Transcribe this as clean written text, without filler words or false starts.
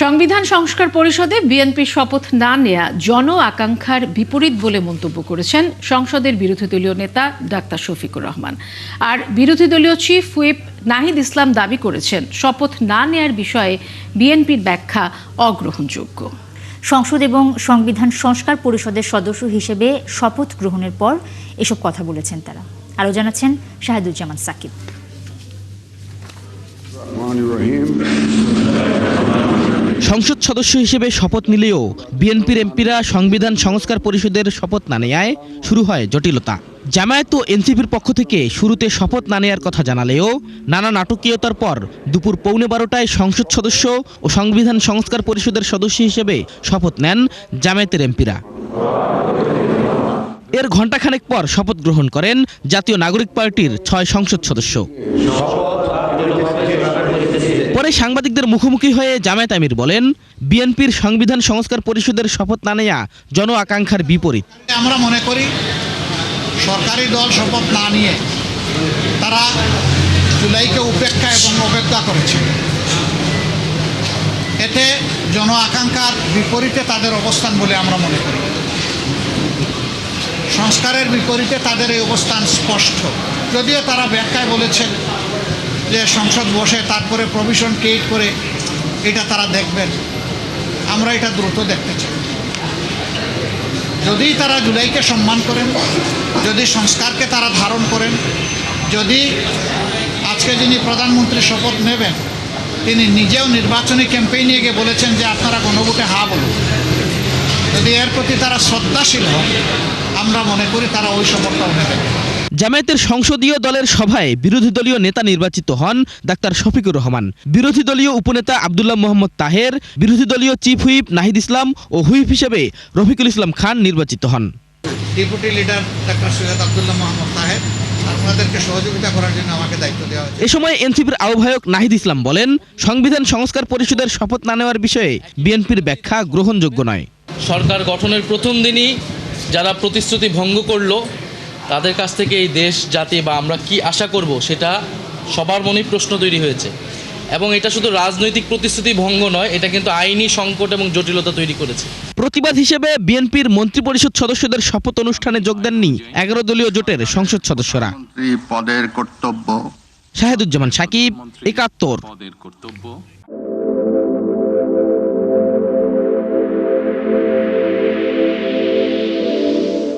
সংবিধান সংস্কার পরিষদে বিএনপির শপথ না নেয়া জন আকাঙ্ক্ষার বিপরীত বলে মন্তব্য করেছেন সংসদের বিরোধী দলীয় নেতা ডাক্তার শফিকুর রহমান। আর বিরোধী দলীয় চিফ হুইপ নাহিদ ইসলাম দাবি করেছেন শপথ না নেয়ার বিষয়ে বিএনপির ব্যাখ্যা অগ্রহণযোগ্য। সংসদ এবং সংবিধান সংস্কার পরিষদের সদস্য হিসেবে শপথ গ্রহণের পর এসব কথা বলেছেন তারা। আরও জানাচ্ছেন শাহেদুজ্জামান সাকিব। সংসদ সদস্য হিসেবে শপথ নিলেও বিএনপির এমপিরা সংবিধান সংস্কার পরিষদের শপথ না নেয়ায় শুরু হয় জটিলতা। জামায়াত ও এনসিপির পক্ষ থেকে শুরুতে শপথ না নেয়ার কথা জানালেও নানা নাটকীয়তার পর দুপুর 12:15টায় সংসদ সদস্য ও সংবিধান সংস্কার পরিষদের সদস্য হিসেবে শপথ নেন জামায়াতের এমপিরা। এর ঘণ্টাখানেক পর শপথ গ্রহণ করেন জাতীয় নাগরিক পার্টির 6 সংসদ সদস্য। পরে সাংবাদিকদের মুখোমুখি হয়ে জামায়াত আমির বলেন, বিএনপির সংবিধান সংস্কার পরিষদের শপথ না নেয়া জন আকাঙ্ক্ষার বিপরীত। আমরা মনে করি সরকারি দল শপথ না নিয়ে তারা জুলাইকে উপেক্ষা এবং অবজ্ঞা করেছে। এতে জন আকাঙ্ক্ষার বিপরীতে তাদের অবস্থান বলে আমরা মনে করি। সংস্কারের বিপরীতে তাদের এই অবস্থান স্পষ্ট। যদিও তারা ব্যাখ্যায় বলেছেন যে সংসদ বসে তারপরে প্রভিশন ক্রিয়েট করে এটা তারা দেখবেন, আমরা এটা দ্রুত দেখতে চাই। যদি তারা জুলাইকে সম্মান করেন, যদি সংস্কারকে তারা ধারণ করেন, যদি আজকে যিনি প্রধানমন্ত্রী শপথ নেবেন তিনি নিজেও নির্বাচনী ক্যাম্পেইনে গিয়ে বলেছেন যে আপনারা গণভোটে হা বলুন, যদি এর প্রতি তারা শ্রদ্ধাশীল হন আমরা মনে করি তারা ওই শপথটাও নেবেন। জামায়াতের সংসদীয় দলের সভায় বিরোধী দলীয় নেতা নির্বাচিত হন ডাক্তার শফিকুর রহমান, বিরোধী দলীয় উপনেতা আব্দুল্লাহ মোহাম্মদ তাহের, বিরোধী দলীয় চিফ হুইপ নাহিদ ইসলাম ও হুইপ হিসেবে রফিকুল ইসলাম খান নির্বাচিত হন। Deputy leader doctor Syed Abdullah Mohammad Taher আপনাদেরকে সহযোগিতা করার জন্য আমাকে দায়িত্ব দেওয়া হয়েছে। এ সময় এনসিপির আহ্বায়ক নাহিদ ইসলাম বলেন, সংবিধান সংস্কার পরিষদের শপথ না নেওয়ার বিষয়ে বিএনপির ব্যাখ্যা গ্রহণযোগ্য নয়। সরকার গঠনের প্রথম দিনই যারা প্রতিশ্রুতি ভঙ্গ করলো তাদের কাছ থেকে এই দেশ জাতি বা আমরা কি আশা করব সেটা সবার মনেই প্রশ্ন তৈরি হয়েছে। এবং এটা শুধু রাজনৈতিক প্রতিশ্রুতি ভঙ্গ নয়, এটা কিন্তু আইনি সংকট এবং জটিলতা তৈরি করেছে। প্রতিবাদ হিসেবে বিএনপির মন্ত্রিপরিষদ সদস্যদের শপথ অনুষ্ঠানে যোগ দেননি 11 দলীয় জোটের সংসদ সদস্যরা। পদের কর্তব্য। শাহেদুজ্জামান সাকিব, 71।